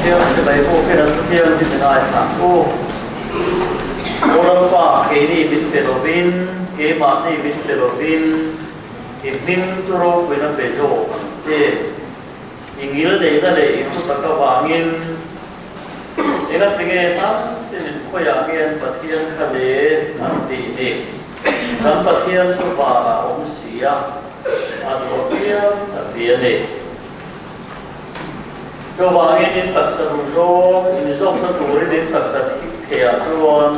Thiêng sẽ lấy vô cái đấng thiêng thì phải nói sáng cô ô đâu qua cái đi bên bề vin cái mà đi bên bề vin thì min cho rồi với nó bề rộ chế những nghĩa đấy là để chúng ta có avangin cái cái tiếng thắm thì khôi avangin bát thiên khai lệ ăn tị tị ăn bát thiên cho vào là ông siam ăn bát thiên là tiền này cho avangin in tắc sa rô in rong ta tu in tắc sa thea chuan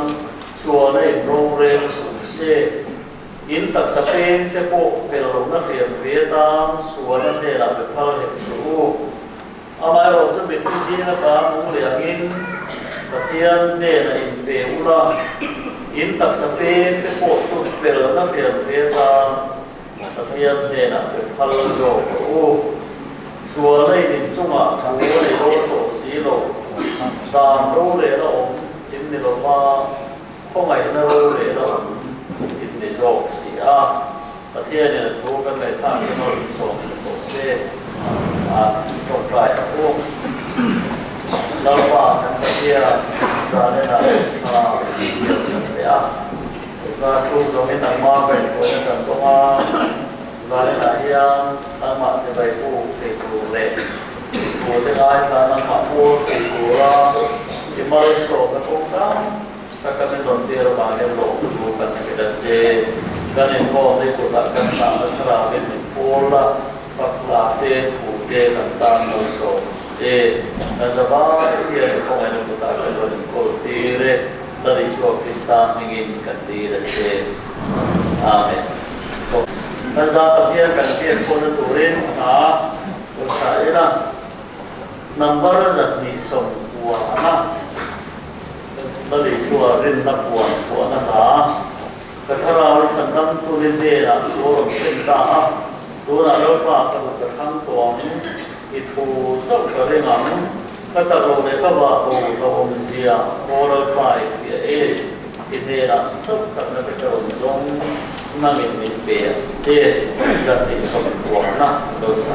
chuan này rong ren sung se in tắc sa pen te po vel ro na riam ve tam suan na ne la be phal he su amai ro chu be tu ji na ka mung le angin pathian ne na in ve ula in tắc sa pen te po chu vel na riam ve tam pathian ne na be phal zo u suan này in chung a chu này ro to si lo tam ro le lo in ne lo ma không ai na ro le lo in ne zo si a pathian ne thu kan lai tha ke no so so se a to trai a u lo pa kan pathian za ne na tha si se a ka chu zo ne na ma pe ko ne kan to ma za ne na hiang ta ma che bai pu te ku le ku te ai sa na ma pu te ku ra i ma so ka ko ta ka ka ne don te ro ba ne lo ku kan ke da che kan ne ko te ku ta kan ta ra ne pu la pa la te ku te kan ta no so che kan za ba ye ko ne ku ta ka do ko ti re ta ri so kristan ngin kan ti da che amen ta za pathian kan tian ko na turin a ko sa ina number zat ni som wa na ta li chua rin na puan chua na ha ka thara ri chan nam tu rin de na ko ro pen ta ha tu na lo pa ka ka thang tong i thu chau ka re ngam ka cha ro ne ka ba ko to om zia ko ro pa i de na chau ka na ka ro zong na min pe che zat ni som wa na do sa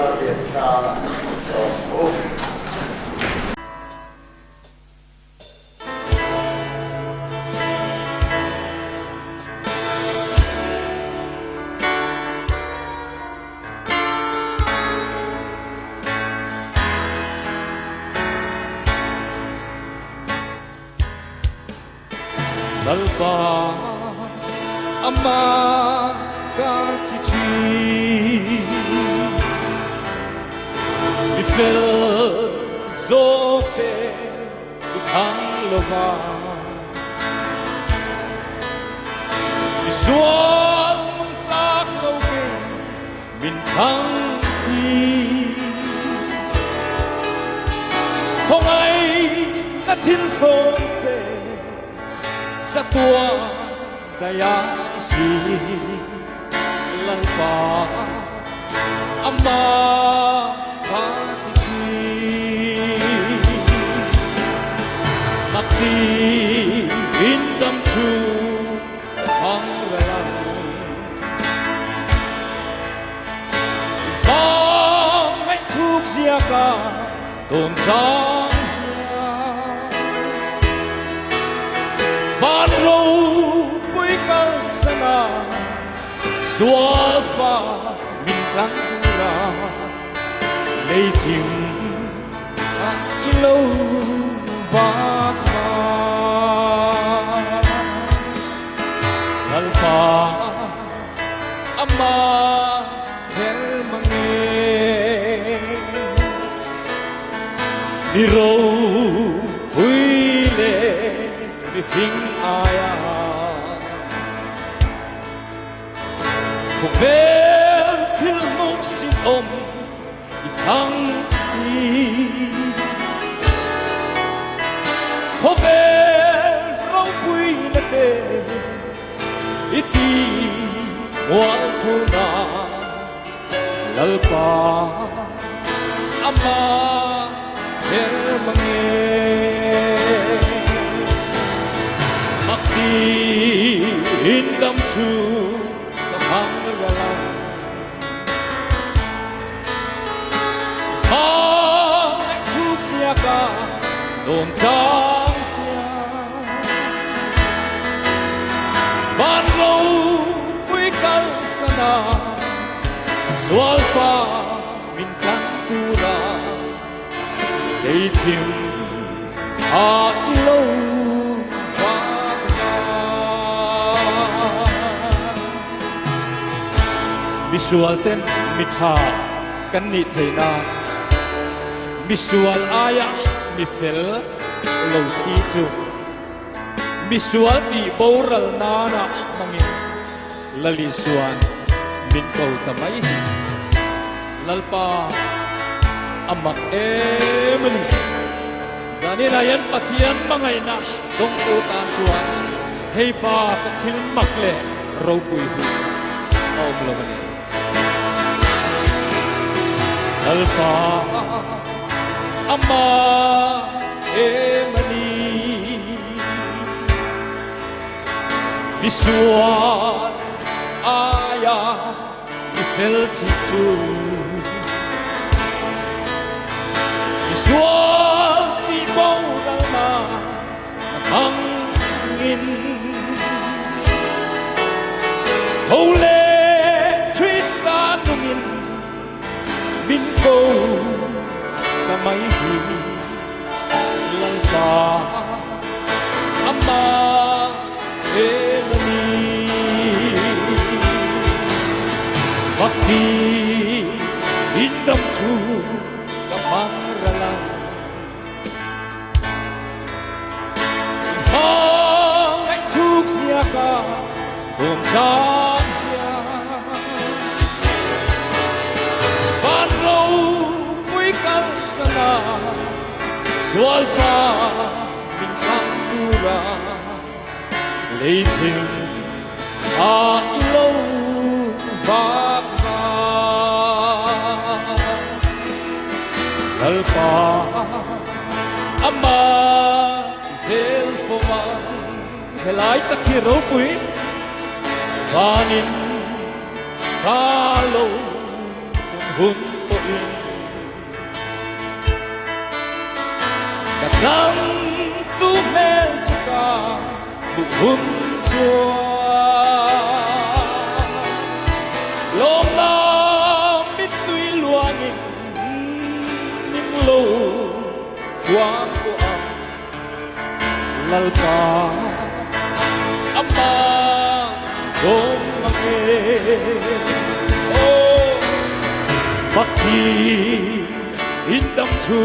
ra biệt xa so lalpa ama kakichi ifel zote ukang lova isual mungtak nauke bintang không ai đã thiên không sa tua daya si lalpa amma pati makti indam chu panglalang bang ay thuk siya ka tôn sang ban râu với cơn sana xóa pha min trắng ra lấy tìm lâu vác alfa amma theo mange đi râu huy lệ đi phình aya cuộc về thiếu mốc xin ôm đi thăng đi cuộc về rau quy là tê ít đi hoa thu na lalpa amma theo mange indam chu panglalang ay thuk siya ka tôn sang siya ban lâu với cơn sana xóa pha min trắng tu ra để tìm lâu visual ten mitha kan ni theina visual aya mi fel lo thi chu visual ti boral nana mangi lali suan min ko tamai lalpa amak emani zani na yan patian mangai na dong ko ta suan hei ba pathil makle ro pui hu om lo mani alfa amma emani visual aya ifel tu visual di bawal na avangin holy Kristanungin min ko kamay hi lalpa amma emani bakti indam chu kapangralang ay thuk siya ka tôn sang siya ban lâu với cơn sana xóa pha min trắng tu ra lấy tìm lâu vác lalpa amma zel foman helai takiro pui vanin kalo hun tội cả năm tu men cả vụ hung chua lom la biết tuy loang những lâu qua của lalpa amma dom mange oh bakti indam chu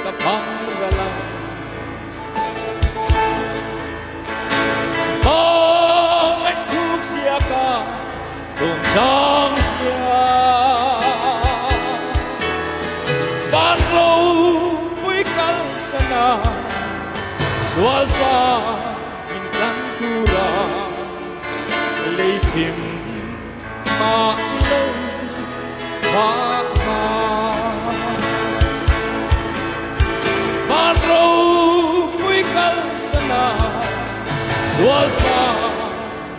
tapang galang mai thuk siaka dong chang ya ban râu vui kal sana sualfa in kantura lấy tim mà lâu hoa ban râu vui kal sana sualfa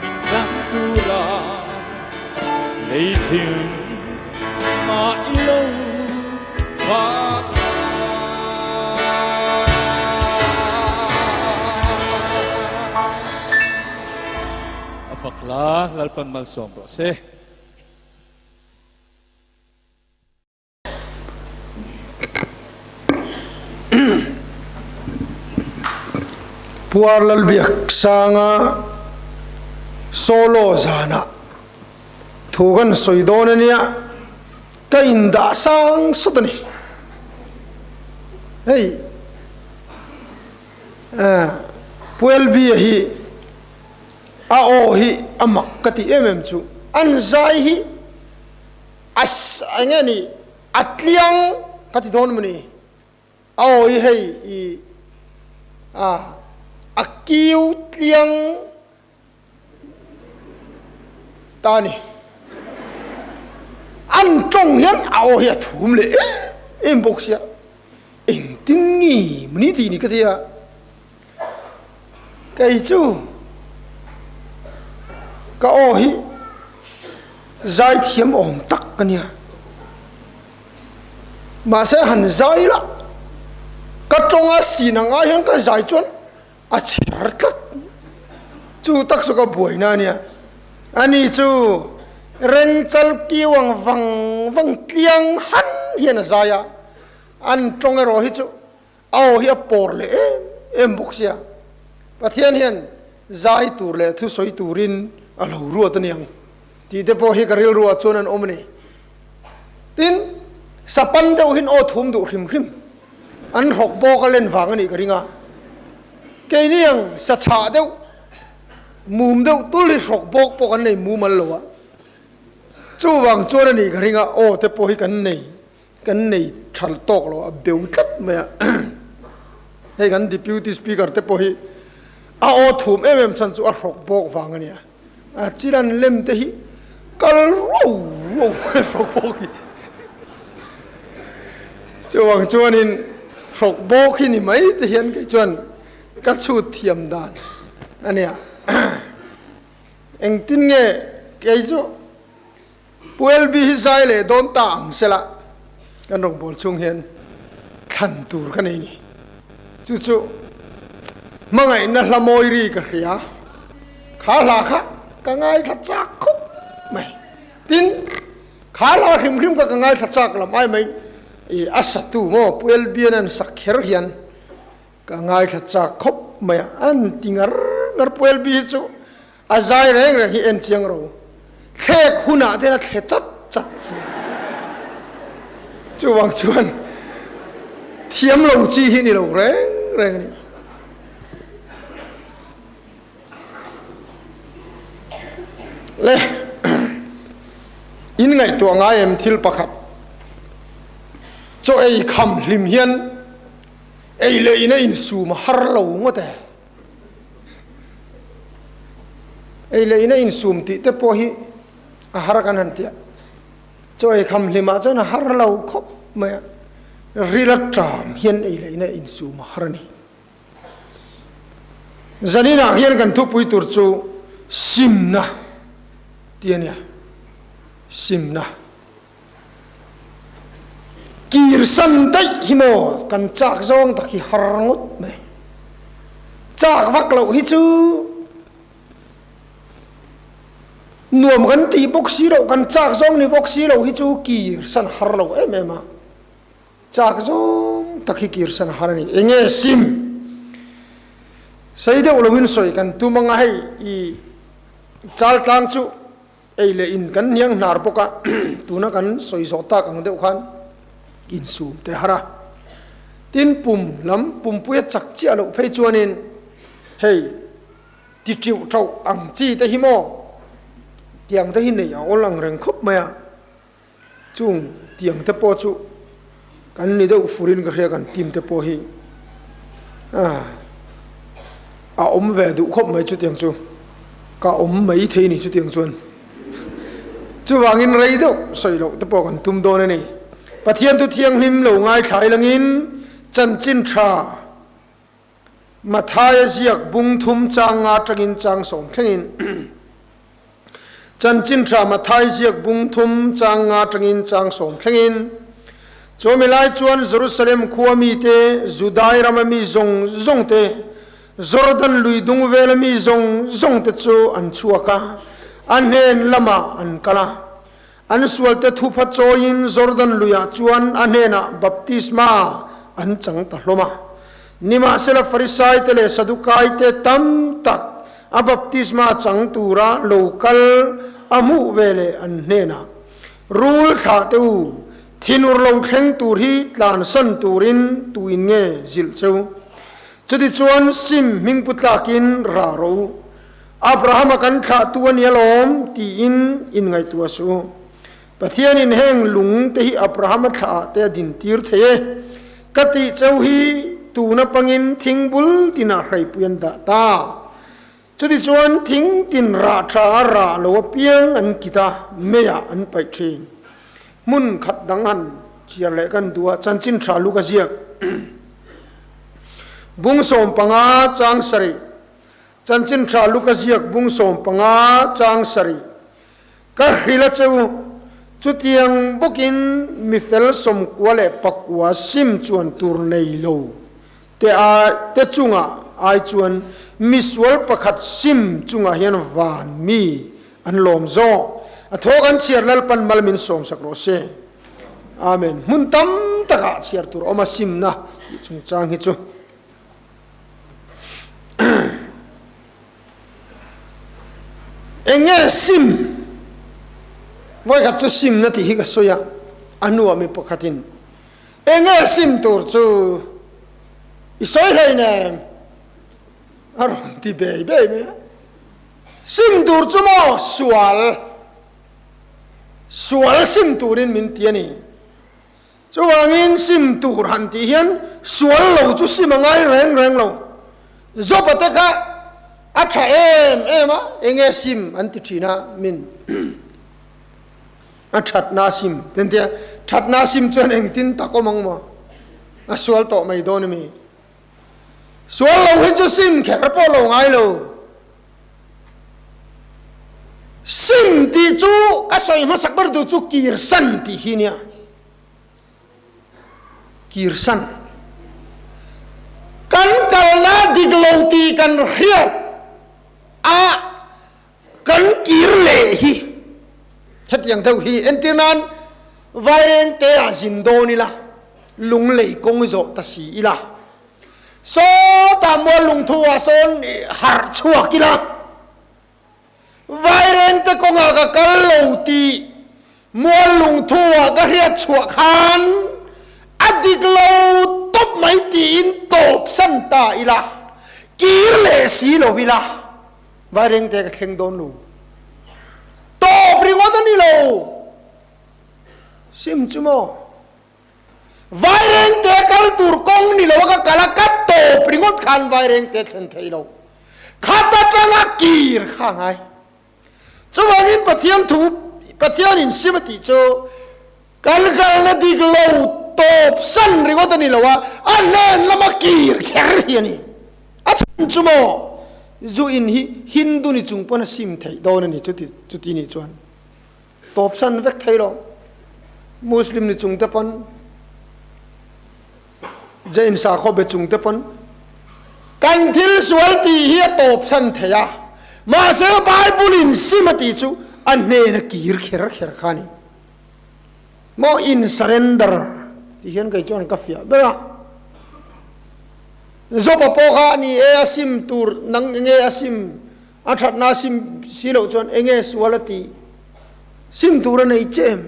in kantura lấy tim mà lâu hoa Fakla lalpan malsombro se puar lalbiak sanga solo zana thugan soidonania ka inda sang sutani hey puel bi hi a o hi amak kati chu an zai hi as angani atliang kati don muni a o hi hei i akiu tliang tani an trong hian a o hi thum le em boxia em tin ngi muni ti ni katia kai chu ka o hi zai thiam om tak kania ma se han zai la ka tonga sinanga hian ka zai chon a chhar tat chu tak so ka boina nia ani chu ren chal kiwang wang tliang han hian zaya an tonga ro hi chu au hi por le em boxia pathian hian zai tur le thu soi turin alo ruột niang ti te po hi karil ruột chon an omni tin sapan deuh hin o thum du hrim hrim an hok bo ka len wang ani karinga ke niang sa cha deuh mum deuh tul hi hok bok po kan nei mum al lowa chu wang chon ani karinga o te po hi kan nei thal tok lo a beu tat ma hei kan deputy speaker te po hi a o thum em chan chu a hok bok wang ani chiran lem te hi kal ro rok bok chuang chuanin rok bok hi ni mai te hian ke chuan ka chu thiam dan ania eng tin nge ke chu puel bi hi zai le don ta ang sela kan rong bol chung hian than tur kan ni chu mangai na hlamoi ri ka ria kha la kha ka ngai that chak khop mai tin khala hrim hrim ka ngai that chak lam ai mai e asatu mo puel bian an sakher hian ka ngai that chak khop mai an tingar ngar puel bi chu azai reng reng hi en chiang ro khek huna de na khe chat chu wang chuan thiam lo chi hi ni lo reng ni le in ngai to nga em thil pakhat cho ei kham hlim hian ei le ina in su ma har lo ngote ei le ina in sum ti te po hi a har kan han tia cho ei kham hlima cho na har lo khop ma rila tram hian ei le ina in su ma har ni zanina hian kan thupui tur chu SIMNA tiania SIMNA กีร์สันได้ฮิโมกันจากซองตะกี้ฮารงดไหมจากวักเหล่าฮิจูนวมกันตีบกซีเรากันจากซองนี่บกซีเราฮิจูกีร์สันฮาร์เราเอ็มมาจากซองตะกี้กีร์สันฮาร์นี่เองซิมใส่เดี๋ยวเราวินสวยกันตัวมังให้อีจัลกลางจูเอเลอินกันยังนาร์ปกะตัวนักกันสวยสอดตากันเดียวกันอินซูมแต่ฮาระตินปุ่มลำปุ่มปุยจักเจียเราเพจวนินเฮ้ยติจิวเจ้าอังจีแต่ฮิโมเตียงแต่หินเนี่ยเอาหลังเร่งคบไหมอ่ะจุงเตียงแต่ปอจูกันนี่เดี๋ยวฟูรินกันเรียกันทีมแต่ปอฮีอมเวดูคบไหมจุดเตียงจูก็อมไม่เทียนี่จุดเตียงจวนจูวางินไรเดี๋ยวใส่เราแต่ปอกันตุ้มโดนนี่ปะเทียนตุเทียงหิมเหลวง่ายขายลังอินจันจินชามาทายเสียกบุงทุมจางอาตกินจางสมทั้งอินจันจินชามาทายเสียกบุงทุมจางอาตกินจางสมทั้งอินโจเมลัยจวนเยรูซาเล็มขัวมีเตจุดายรามามีจงเตจอร์แดนลุยดุงเวลมีจงเตจูอันชัวกะอันเฮนลมาอันกะลาอันส่วนเตทุพัชโจยินจอร์แดนลุยจวนอันเฮนะบัพติสมาอันจังตะลมานิมาเซลฟาริสัยเตเลสดุกายเตตัมตักอับัพติสมาจังตูระโลกัลอามูเวเลอันเฮนะรูลขาเตอูทินุรโลเข่งตูรีลานสันตูรินตูอินเงจิลเจ้าจุดที่ชวนซิมมิงพุตลากินราโรอับราฮัมกันขาตัวเนียลอมตีอินไงตัวสูปะเทียนินแห่งลุงเตหิอับราฮัมขาเตดินตีร์เทกติเจ้าฮีตูนับปังอินทิ้งบุลตินาใครเปลี่ยนตาจุดที่ชวนทิ้งตินราชาราโลเปียงอันกิตาเมียอันไปเทรนมุนขัดดังหันเชียร์เล็กันตัวจันจินชาลูกเจียกบุงสมปังอาจางสรีจันจินชาลูกเจียกบุงสมปังอาจางสรีก็ฮิลเจ้าจุดยังบุกินมิเฟลสมกัวเล่ปักกัวซิมจวนตูร์เนยโลแต่จุงไอจวนมิสวลประคัดซิมจุงเฮียนวานมีอันลมโซทอกันเชียร์ลปันมัลมินสมสักโรเซอาเมนมุนตัมตะกะเชียร์ตูร์อมาซิมนะจุงจางฮิจูเองซิมว่ากับจุซิมนั่นที่ฮิกสอยอันนู้มีปกติเองซิมตัวจูอิสอยเลยเนี่ยอารมณ์ที่เบย์เบย์ไหมซิมตัวจูมั่วสวลซิมตัวนี้มินเตียนี่จูวางินซิมตัวหันที่เห็นสวลเราจูซิมง่ายแรงเราจบแต่ก็อัจฉริเอ็มเองซิมอันที่ที่น่ะมินชัดนาซิมเต็นเตียชัดนาซิมจนเองตินตะโกมังมาสวลโตไม่โดนมีสวลเราเห็นจะซิมแค่กระโปรงไงเราซิมที่จูก็สวยมาสักบร์ดูจูกีร์สันที่หินเนี่ยกีร์สันกันกัลนาดิกโลตีกันเรียดกันกีร์เลฮีเฮ็ดอย่างเท่าฮีเอ็นที่นั้นไวเรนเตะสินโดนี่ละลุงเล่กงโจตัสีละโซตามวลุงทัวโซนหาชัวกิละไวเรนเตะกงกะกัลโลตีมวลุงทัวก็เรียกชัวขันอดีกโลตบไม่ตีอินตบสันตาอีละกีร์เลสีโลวิละไวเรนเตะก็เข่งโดนลูโตปริงวัดนี่โลซิมจุโมไวเรนเตกัลตูร์กงนี่โลก็กะละกัดโตปริงวัดขันไวเรนเตเซนเทโลข้าตาจังกีร์ข้างไงจุวันนี้ปะเทียนถูปะเทียนอินซิมติโจกันละดิกโลโตสันริงวัดนี่โลวะอันนั้นละมากีร์แค่เรียนี่อัจจุโมจูอินฮินดูนี่จุงปนซิมไทยโดนนี่จุดนี่จวนตบสันเวกไทยโลมุสลิมนี่จุงตะปน เจนสาขบจุงเตปนกันทิลสวลตีเฮียตบสันเทียมาเสบายบุลินสิมาติจูอันเนนกีร์เขร์ขานีมออินสเรนเดอร์ที่เห็นกันจวนกาแฟเบล่าจบปอกานี่เอซิมตูร์นังเงอซิมอัฐนาซิมสิโลจวนเงสวลตีซิมตูร์ในเจม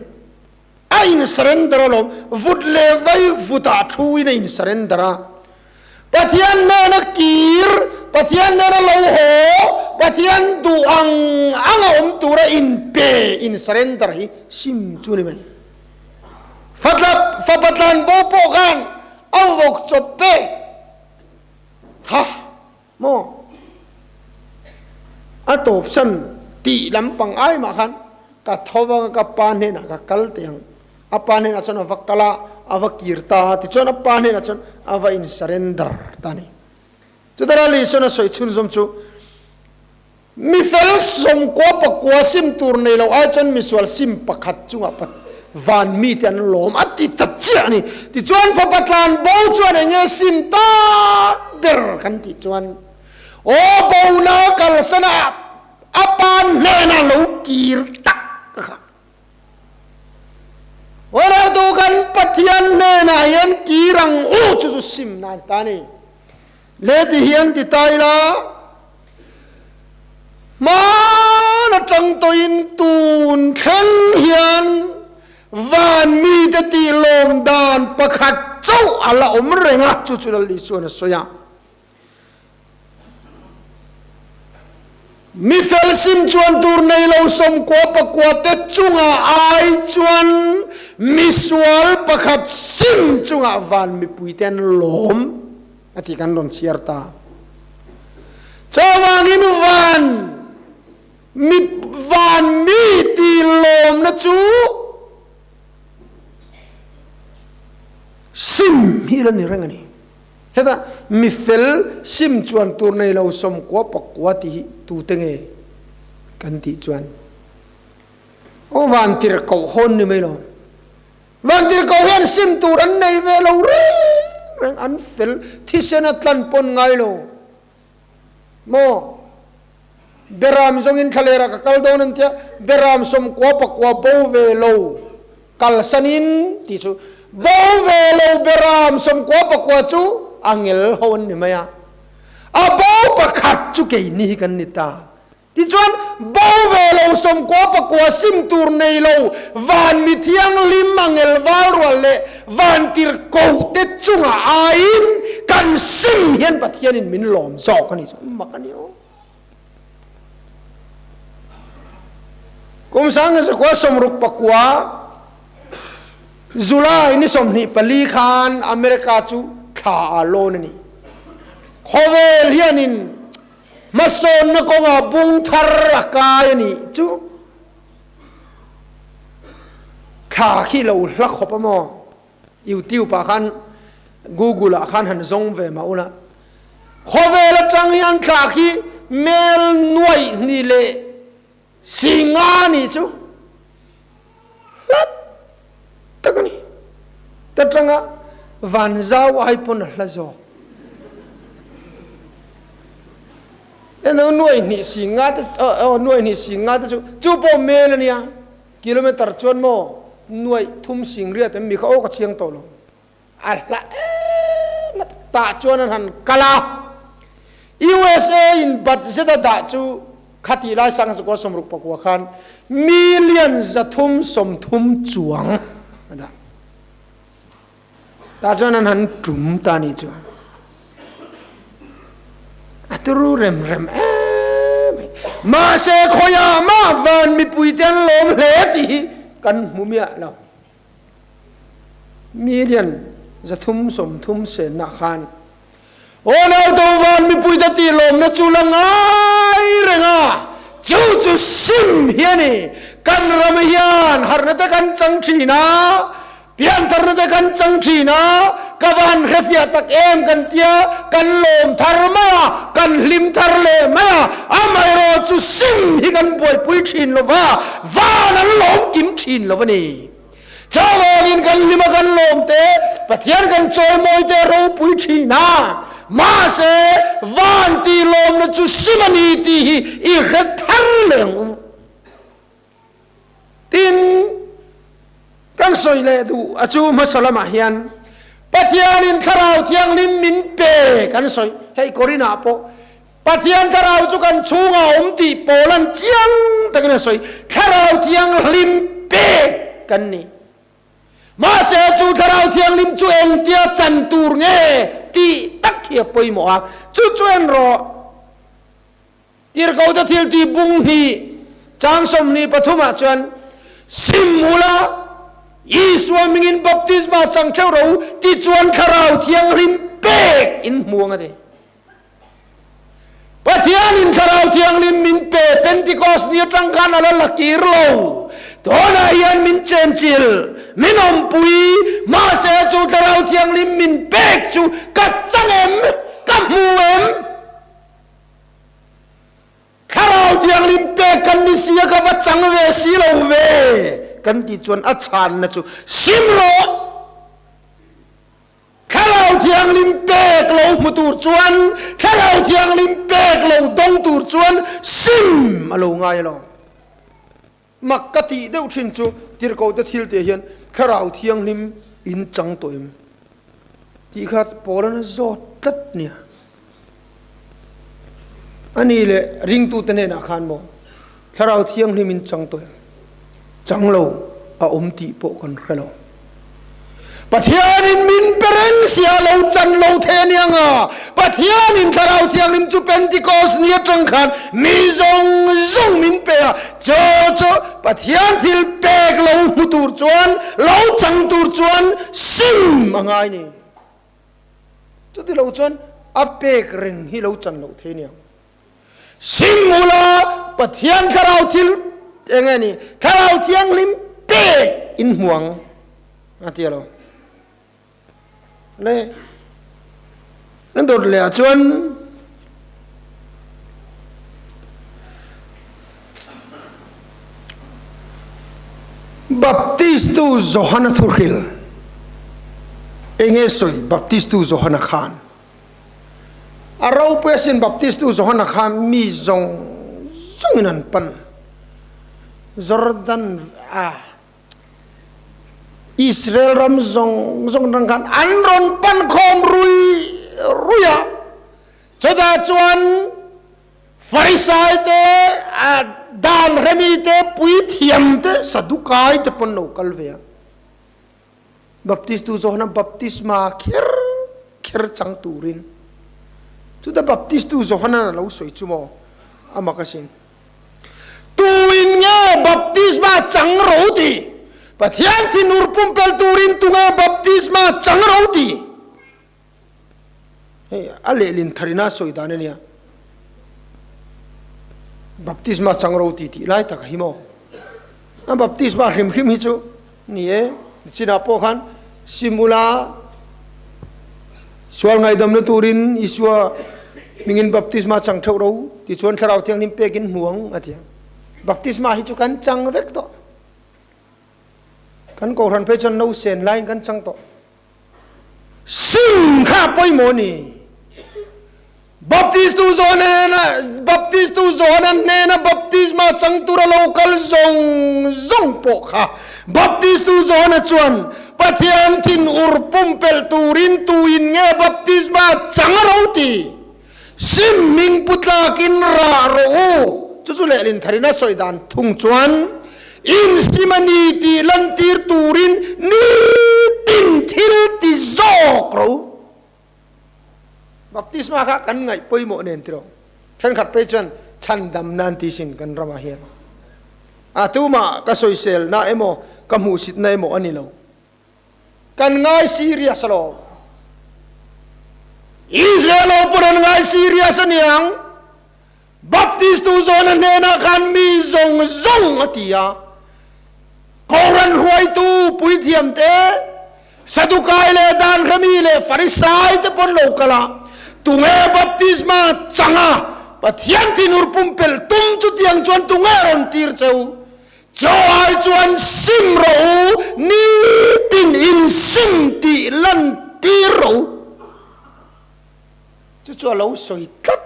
อินสเรนเดอร์ลมฟุตเลวัยฟุตอาทูอินอินสเรนเดอร์ปัทยันเนนกีร์ปัทยันเนนโลโหปัทยันดูอังตูระอินเปอินสเรนเดอร์ฮิซิมจูนี่ไหมฟัดลันโบโปกันเอาวกจบเปฮะโมอัตบสันตีลำปังไอมาขันกัดทวังกับปานเนนะกับกัลเตียงอปานเนนะจนอวักกลาอวักกีร์ตาที่จนอปานเนนะจนอวัอินสเรนเดอร์ตานี่จุดนั้นลิสนะสวยชุนสมชูมิเฟลสมกัวปกัวซิมตูร์ในเราไอจนมิสวลซิมปะขัดจุงอปัดวันมีเตียนลมอัติตัดเจานี่ที่จวนฟับลานบ่จวนเงี้ยซิมตาเดอร์กันที่จวนโอ้บ่นากัลสนะอปานเนนะลูกีร์ตักวันเราดูกันปัทยันเนนะยันกีรังโอ้จุดซิมนั่นตานี่เลติยันที่ตายละมาณจังตัวอินตูนขังยันวันมีแต่ตีลมดานประคัดเจ้าอะไรอมเรงะจุดลิส่วนสวยมีเฟลซิมจวนตูร์ในเราสมกัวปกัวเตจุงอาไอจวนมีสวลประคัดซิมจุงวันมีปุยเตนลมอธิการลมเชียร์ตาเจ้าวันอินวันมีตีลมนะจูซิมฮีรันนี่เรื่องนี้เห็นไหมมีเฟลซิมจวนตัวในเราสมกัวปกัวที่ตูเตงกันที่จวนโอ้วันที่เราหอนนี่ไม่หรอวันที่เราเห็นซิมตัวอันในเวลาเรื่องอันเฟลที่เสนัดลันปนไงโลโมเบรามจงอินทะเลรักกัลโดนันเตียเบรามสมกัวปกัวโบเวโลกัลสันินที่สุบ่าวเวลเบรามสมกัวปกัวจูอังเอลฮอนนี่ไหมอ่ะบ่าวประคัดจูเกนี่กันนิตาที่จวนบ่าวเวลสมกัวปกัวซิมตูร์ในโลวันมิเทียงลิมอังเอลวารัวเล่วันติร์โกเตจุงอาอินกันซิมเฮียนปัทเฮียนินมินลอมจอกกันนี่มักกันนี่โอกุมสังเกตว่าสมรุปปกัวจุลาอินิสมนิปลีขานอเมริกาจูขาโลนนี่ขอเวลเฮียนินมาสอนนักงาบุงทาร์กายนี่จูขาขี้เราลักขบมอยูทิวปะขันกูกูละขันหันซงเวมาอุนะขอเวลจังยันขาขี้เมลนวยนี่เลสิงานี่จูตะกันนี่ตะจังะวันเจ้าไอปนละจอกเอ็นหน่วยนี่สิงาตหน่วยนี่สิงาตจูปอเมลเนี่ยกิโลเมตรจวนโมหน่วยทุ่มสิงเรียแต่มีเขาโอ้กเชียงโตลงอัลละตาจวนนั้นกะลา USA อินบัดเจตดาจูขัดไล่สังสกุลสมรุปปกัวขันมิลเลียนจะทุ่มสมทุ่มจวงนะตาจวนนั้นจุ่มตานี่จวงอัตรูเรมมาเสขยามาวันมีปุยเตียนลมเลติกันมุมีอะเรามิลเลียนจะทุ่มสมทุ่มเสนาขันโอ้เราตัววันมีปุยตีลมนะจุลังไงเรงอ่ะจูซิมเฮียนี่กันรำเฮียนหาร์นตะกันจังชีนะเพียงทาร์นตะกันจังชีนะกวันเฮฟิอาตักเอ็มกันเตียกันลมทาร์มากันลิมทาร์เลมาอามาโรจูซิมฮีกันบวยปุยชินโลวาวานั้นลมกิมชินโลวนี่เจ้าว่ากินกันลิมกันลมเต ปะเทียนกันจอยมอยเตรูปุยทีนามาเสวันตีลมนะจุสิมันอีตีอีเฮ็ดทันเหลงตินกันสอยเลดูอาจูมาสลามาเฮียนปะเทียนินคาราวเทียงลิมมินเปกันสอยให้กอรินาโปปะเทียนคาราวจุกันชูงาตีโปลันเจียงตะกันสอยคาราวเทียงลิมเปกันนี่มาเสจูคาราวเทียงลิมจูเองเตียจันตูร์เงตีตักเขียปอยหมอจูจวนรอตีรกาวตะทิลตีบุงนีจางสมนีปฐุมจวนซิมมูลาอีสวามิงินบัพติสมาจังเจ้าเราตีจวนคาราวเทียงลิมเปกอินมัวงะเดปะเทียนินคาราวเทียงลิมมินเปเป็นติคอสเนียจังกันอะไรลักกีโรตัวนายันมินเจนจิลมินอมปุยมาเสจูคาราวเทียงลิมมินเปกจูกัดจังเอ็มกับมูเอ็มคาราวเทียงลิมเปกันนิเสียกับจังเวสีโลเวกันที่จวนอัจฉรินะจูซิมโลคาราวเทียงลิมเปกโลมุตูจวนคาราวเทียงลิมเปกโลดงตูจวนซิมมาโลง่ายโลมักกะติเดวชินจูที่เราจะทิลเตียนคาราวเทียงลิมอินจังตัวเองที่ข้าปอลนะจอดตัดเนี่ยอันนี้เลยริงตูเตเนนักขันโมคาราวเทียงลิมอินจังตัวเองจังโลอาอมติโปกันเขลปะเทียนินมินเปรงเสียโลจันโลเทเนียงอ่ะปะเทียนินคาราวเทียงลิมจูเป็นติโกสเนียจังขันมีจงมินเปะโจปะเทียนทิลเปกโลมุตูจวนโลจังตูจวนซิมมังไงนี่จุดที่โลจวนอัปเปกเริงฮิโลจันโลเทเนียงซิมมูลาปะเทียนคาราวทิลเองไงนี่คาราวเทียงลิมเปกอินห่วงอาเทียโลเลยนั่นตัวเลยจวนบัพติสตูโจฮันทูริลเองสวยบัพติสตูโจฮันขานเราเพื่อสินบัพติสตูโจฮันขานมีจงนันปันจอร์แดนอิสราเอลรำจงดังกันอันรอนปันคอมรุยจะได้จวนฟาริสายเตดานเรมีเตปุยเทียมเตสะดุกายเตปนโนกัลเวียบัพติสตูโจฮันบัพติสมาคิร์จังตูรินจะได้บัพติสตูโจฮันเราสวยจุโมอามากัสินตูอินเง่บัพติสมาจังโรดีปะเทียนที่นูร์ปุ่มเปลตูรินตุงบัพติสมาจังโรดีเฮ้ยอะไรลินทารินาสวยตาเนี่ยบัพติสมาจังโรดีที่ไล่ตะกหิโมบัพติสมาริมฮิจูนี่จินาโปขันซิมูลาส่วนไงดำเนินตูรินอิสวามิงินบัพติสมาจังเท่าเราที่ชวนคาราวเทียงนิมเปกินห่วงอะไรบัพติสมาฮิจูกันจังเวกโตกันก็รันเพจนโนเซนไลน์กันจังโตซิมข้าไปโมนี่บัพติสตูโซนนะบัพติสตูโซนเนนะบัพติสมาจังตุระโลกัลซงโปค่ะบัพติสตูโซนชวนปะเทียนทินอุรปุ่มเปลตูรินตูอินเงบัพติสมาจังเราตีซิมมิงพุทธากินราโรจุเลลินทารินาสอยดานทุงชวนอินสิมานีตีลันตีร์ตูรินนีตินทิลติโซกรูบัพติสมาค่ะกันไงป่วยโมเนนติโรฉันขัดไปจนฉันดำนันติสินกันรามาเฮียนอาตูมาก็สอยเซลน่าเอโมกัมหูสิทนายโมอันนี้เรากันง่ายซีเรียสโลอิสราเอลปนง่ายซีเรียสนี่ยังบัพติสตูโซนเนนะกันมีจงอติยาโครันรวยตูปุยเทียมเตสะดุกายเลดานขมีเลฟาริสายเตปนโลกละตุงบัพติสมาจังะปะเทียนที่นูร์ปุ่มเปลตุมจุดยังจวนตุงรอนตีร์เจ้าจอยจวนซิมโรนีตินอินซิมติล กันตีรู้จะเราสวยตัด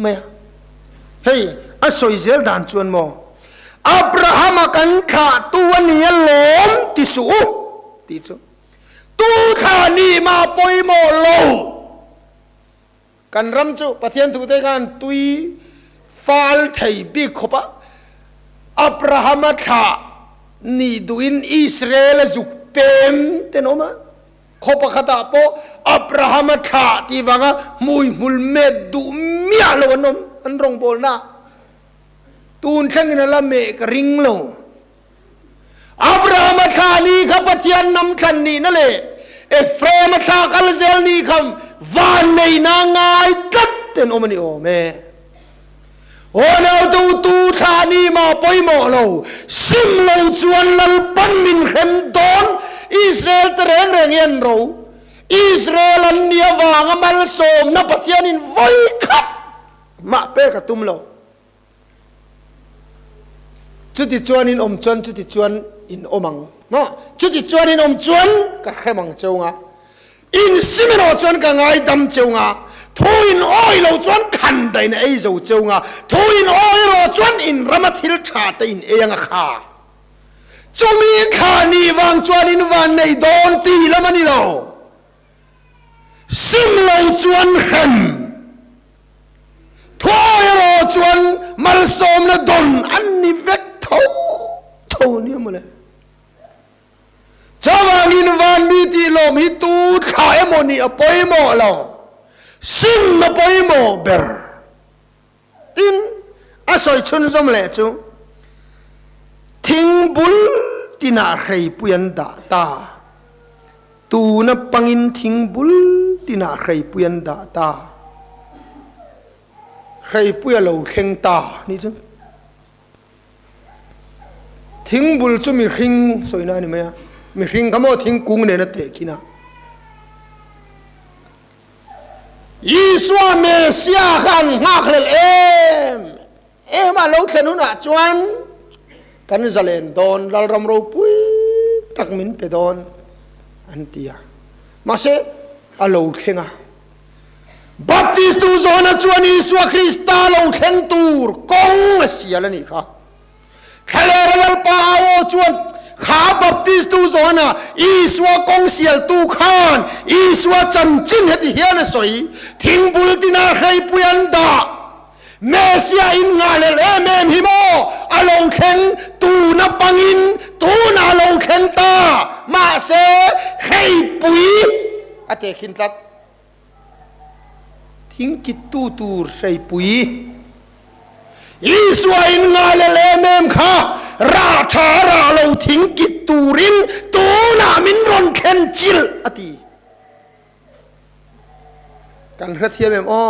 ไหมเฮ้ยอาสวยเซลดันชวนมออับราฮัมกันขาตัวนี้ล้มติสูติสูตูขานี่มาปอยโมโลกันรำจูปะเทียนถูกได้กันตุยฟาลไทยบิขบะอับราฮัมขานี่ดูอินอิสราเอลจุกเต็มเต็นอมาขบขัดอาโปอับราฮัมขาที่ว่างมุยมุลเมดดูเมียโลนมอันรงโบลนะตูนช่างนั่นละเมกริงโลอับราฮัมขานี่ขับปะเทียนนำขันนี่นั่นเลยเอฟเรมขาคัลเซลนี่คำวันในนางายกัดเต็นอมานี่โอเมโอ้เราตูชานีมาปอยหมอเราซิมเราจวนลัลปันมินเข็มตอนอิสราเอลเตรงเรียนเราอิสราเอลเนียวางมัลโซมนับปะเทียนินไว้ขับมาเป้กับตุ้มเราจุดที่จวนอินอมจวนจุดที่จวนอินอมังเนาะจุดที่จวนอินอมจวนกับแค่มังเจ้างะอินซิมโรจวนกับไงดำเจ้างะทุยนอ้อยเราจวนขันได้ในไอ้เจ้าเจ้างะทุยนอ้อยเราจวนอินรำมาทิลชาติอินเอียงข้าจะมีขานี่วางจวนอินวันในโดนตีแล้วมันนี่เราซิมเราจวนเห็นทุยเราจวนมัลสมละดนอันนี้เวกเท่านี้มาเลยจะวางอินวันมีตีลมฮิตูขายโมนี่อภัยโมเราซิมมาปอยโมเบอร์อินอาศัยชุนจมเล่จูทิ้งบุลตินาใครปุยันดาตาตูนับปังอินทิ้งบุลตินาใครปุยันดาตาใครปุยเราเข่งตานี่จูทิ้งบุลจูมีริงสวยน่านี่ไหมอะมีริงคำว่าทิ้งกุ้งเนี่ยนะเตะกินะยิสวาเมเซียกันงักเลเอ็มมาลูกเขนุนอาจวนกันจะเล่นโดนเรารำรูปุยตักมินไปโดนอันเดียมาเสอลูกเขงะบัพติสตูโซนจวนยิสวาคริสตาลูกเขงตูร์กงเสียแล้วนี่ค่ะทะเลรัลปาโอจวนขาบัพติสตูโซนะอีสวากงเสียตูขานอีสวาจำจินเหตุเฮียนสวยทิ้งบุลตินาใครปุยันดาเมเซียอินงาเลเอเมมฮิโมอาโลเข็งตูนับปังอินตูนาโลเข็งตามาเซใครปุยอาเตขินตัดทิ้งกิตตูใครปุยอีสวาอินงาเลเอเมมค่ะราชาราเราทิ้งกิตตูรินตูนามินรอนเคนจิลอติกันเทียมอ๋อ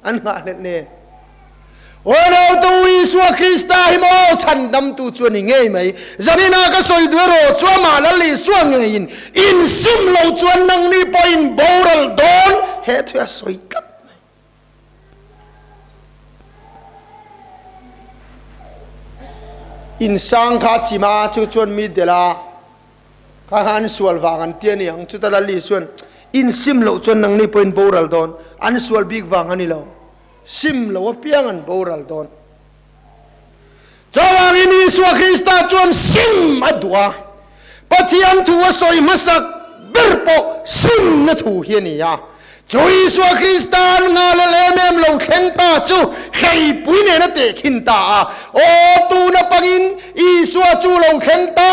อันงาเนโอ้เราตัวอิสวาคริสต์ฮิโมฉันดำตัวจวนยังไงไหมจะนี่นาก็สวยด้วยโรจวมาละลิสวงไงอินซิมเราจวนนังนี่พออินบอรัลดอนเฮตุยสวยกับอินสังขาจิมาจูจวนมีเดลาข้าหันสวลวางันเตียนี่ยังจุดละลิส่วนอินซิมเราจวนนังนี่พออินบอรัลดอนอันสวลบิกวางันนี่เราซิมเราเปียงันบอรัลดอนจาวางินิสวาคริสต์จวนซิมอดัวปะที่อันทัวสอยมาสักเบิร์โปซิมนัทูเฮียนี่ยาจูอิสวาคริสต์งาเลเลเมมเราเข็งตาจูใครปุยเนนัตเตขินตาโอตูนับปังอินอิสวาจูเราเข็งตา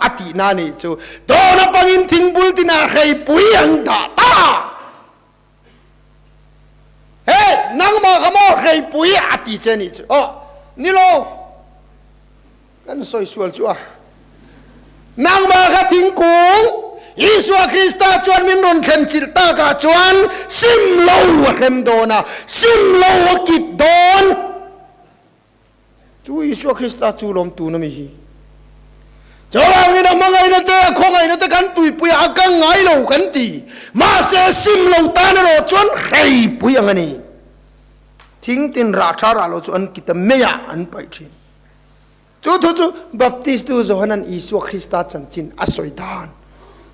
อตินานี่จูโตนับปังอินทิ้งบุลตินาใครปุยอันตาตาเฮ้นังมาขโมยใครปุยอติเจนี่จูอ๋อนี่โลกันสวยสวยจูอ่ะนังมาค่ะทิ้งกุ้งอิสวาคริสต์จวนมินนเข็นจิตตากาจวนซิมโลวเข็มโดนะซิมโลวกิดโดนจูอิสวาคริสต์จูลมตูนมิฮีจาวางินะมังไงนะเตะคงไงนะเตะกันตุยปุยอากังไงโลกันตีมาเสซิมโลตานะโลจวนใครปุยอันนี้ทิ้งตินราชาราโลจวนกิตเมียอันไปชินจูบัพติสตูโซฮันันอิสวาคริสต์จันจินอสวยดาน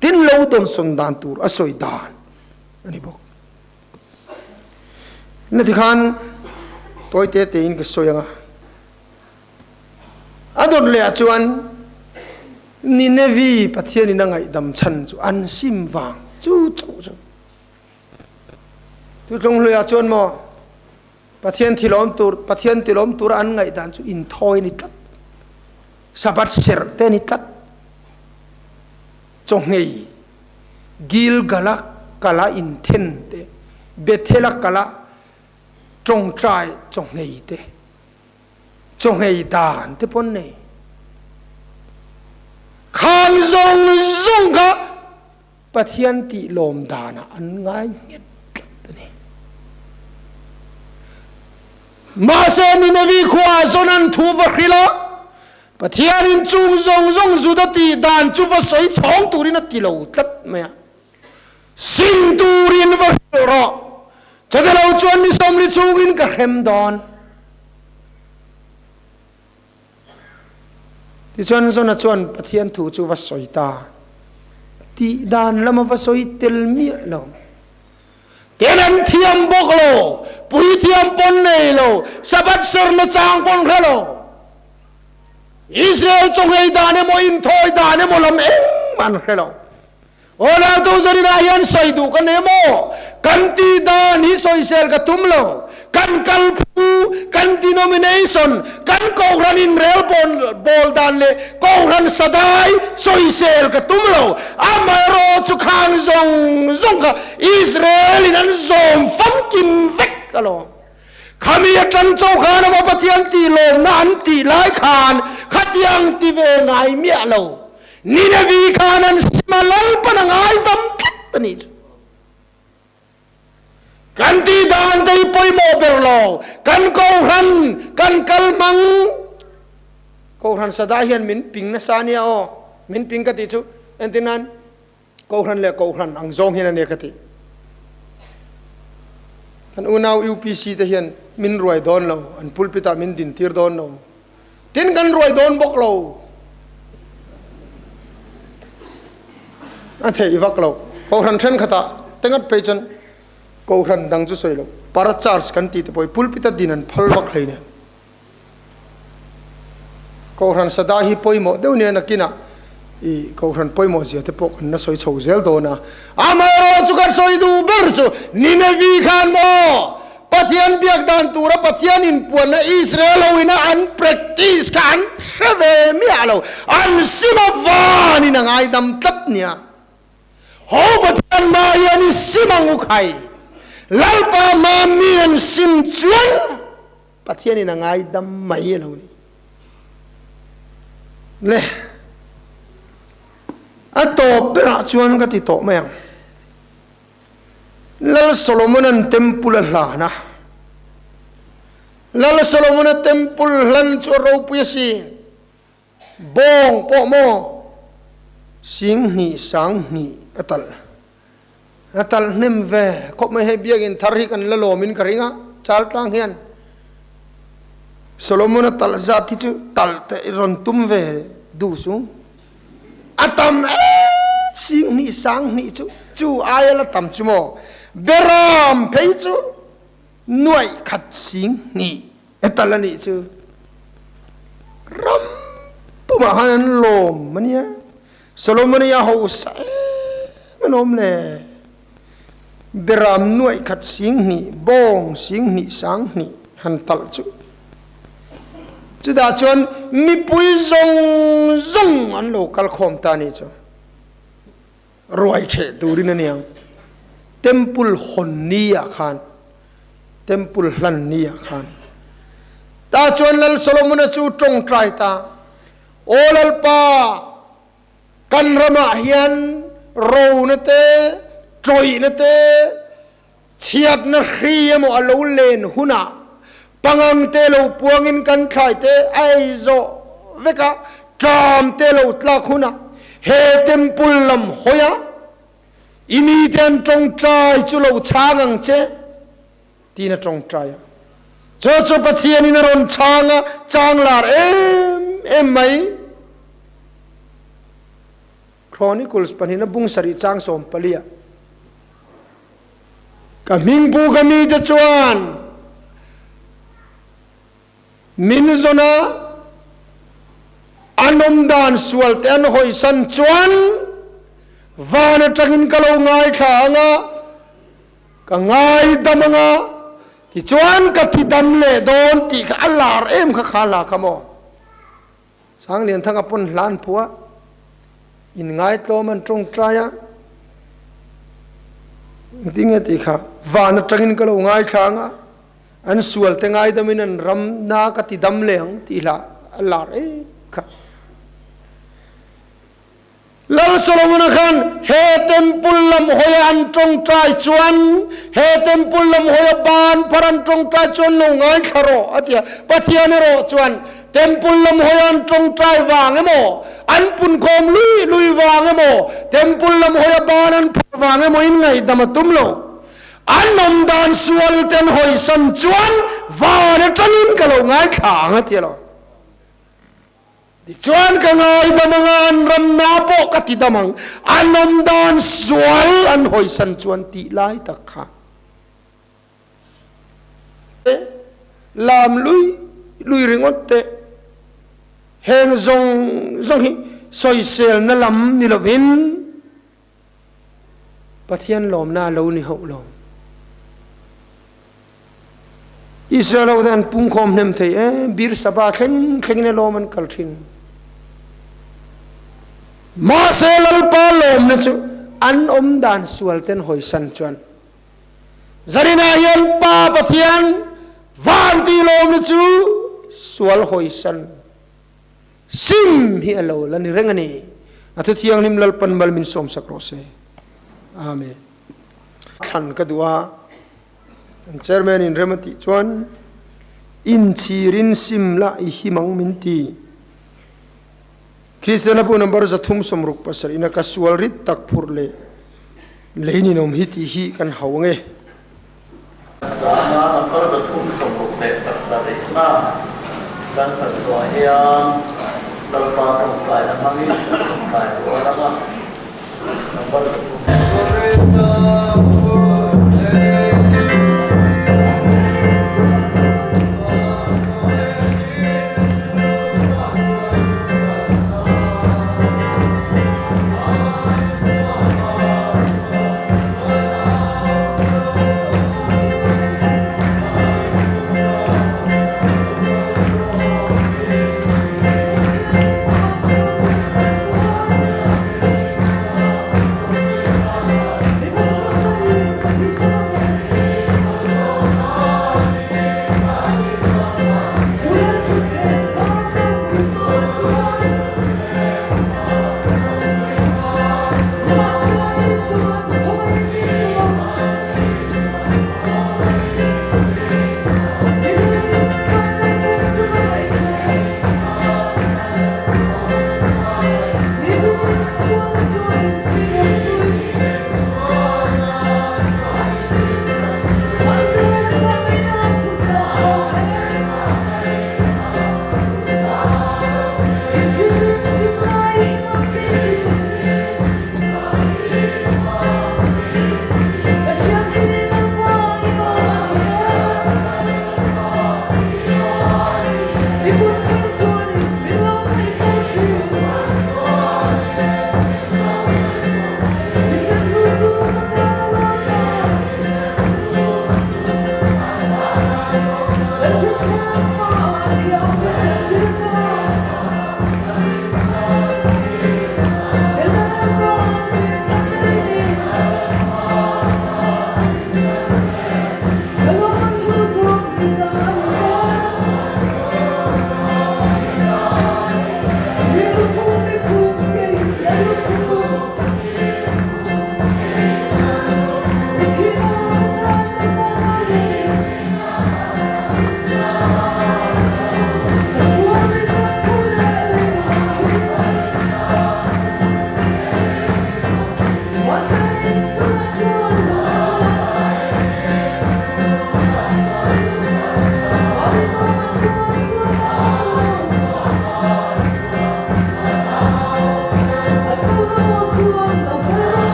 tin lo dom son dan tur asoi dan ani bok na ti khan toy te te in ka soyanga adon le achuan ni nevi pathian ni nangai dam chan chu an sim wang chu chu chu tu tlong le achuan mo pathian tilom tur an ngai dan chu in thoi ni tat sabat ser te ni tat chong ngei gil gala kala in then te bethela kala trong trai chong ngei te chong ngei dan te pon nei khang zong zong ka pathian ti lom dana an ngai nget ni ma se ni nevi khwa zonan thu va khila pathian in chung zong zong zu da ti dan chu va soi chong turin a ti lo tlat me sin turin va ro chadalo chuan ni som li chungin ka hem don ti chuan zona chuan pathian thu chu va soi ta ti dan lama va soi tel mi lo tenan thiam bok lo pui thiam pon nei lo sabat ser na chang pon khalo Israel chong hei dane mo in thoi dane mo lam eng man khelo ola tu zari na yan soi du kan emo kan ti dan hi soi sel ka tumlo kan kalpu kan denomination kan ko ran in rel bol dan le ko ran sadai soi sel ka tumlo amaro chu khang zong zong ka Israel in an zom fam kim vek alo kami akan cokhan ama patian ti lom na anti lai khan khatiang ti ve ngai mi alo ni na vi khanan simalal panangai tam tani kan ti dan dei poi mo berlo kan ko ran kan kalmang ko ran sada hian min ping na sania o min ping ka ti chu entinan ko ran le ko ran ang zong hian ne ka ti kan unaw UPC te hian min ruai don lo an pulpita min din tir don lo tin kan ruai don bok lo a thei vak lo ko ran then khata tengat pe chan ko ran dang chu soi lo para charge kan ti te poi pulpita din an phal vak hleine ko ran sada hi poi mo deu ne na kina i ko ran poi mo zia te pok na soi chho zel do na amaro chu kan soi du ber chu ni ne vi khan mo pathian biak dan tura pathian in puan na Israel hoina an practice ka an trave mi alo an simavani na ngai dam tat nia ho pathian ma yani simangu khai lalpa ma mi an sim chuan pathian in ngai dam mai lo ni le ato bera chuan ka ti to mayang lal Solomon an temple la na lal Solomon an temple lan chu ro pu si bong po mo sing ni sang ni atal nem ve ko me he biak in thari kan la lo min karinga chal tlang hian Solomon atal zati chu tal te ron tum ve du su atam sing ni sang ni chu ayala tam chu mo beram phei chu nuai khat sing ni etalani chu ram puma han lom mania Solomon ya ho sa manom ne beram nuai khat sing ni bong sing ni sang ni han tal chu chu da chon mi pui zong zong an lo kal khom ta ni chu roi che turin aniang temple honnia khan temple hlannia khan ta chon lal Solomon chu tong trai ta olal pa kan rama hian ro na te troi na te chiat na khriamo alo len huna pangang te lo puangin kan thai te ai zo veka tram te lo tlak huna he temple lam hoya ini ten trong trai chu lo changang che tina trong trai cho pathian in ron changa changlar em mai Chronicles panina bung sari chang som palia kaming pu kami te chuan min zona anom dan sual ten hoi san chuan vana tangin kalau ngai thanga ka ngai damanga ti chuan ka ti dam le don ti ka alar em kha khala kamo sang lian thanga pon hlan phua in ngai tlom an trong traya dinge ti kha vana tangin kalau ngai thanga an sual te ngai damin an ram na ka ti dam leng ti la alar e kha lal solomon khan he temple lam hoya an trong trai chuan he temple lam hoya ban paran trong trai chuan no ngai kharo atia pathian ro chuan temple lam hoya an trong trai wang emo an pun khom lui wang emo temple lam hoya ban an wang emo in ngai damatum lo an nom dan sual ten hoi san chuan van tanin kalo ngai khang atia lo chuan ka ngai damangan ram na po kati damang anom dan sual an hoi san chuan ti lai tak kha lam lui ringot te heng zong hi soi sel na lam ni lovin pathian lom na lo ni ho lo Israel dan pung khom nem thei bir saba kheng ne lom an kalthin ma selal pa lom na chu an dan sual ten hoi san chuan zarina yan pa pathian van ti lom na chu sual hoi san sim hi alo lan rengani atu thiang nim lal pan mal min som sakrose amen than ka duwa chairman in remati chuan in chirin simla I himang minti Christian apu number za thum somruk pasar ina kasual rit tak phurle leini nom hiti hi kan hawnge sana number za thum somruk le pasar na kan sa to hian dalpa tong kai na mangi kai wala number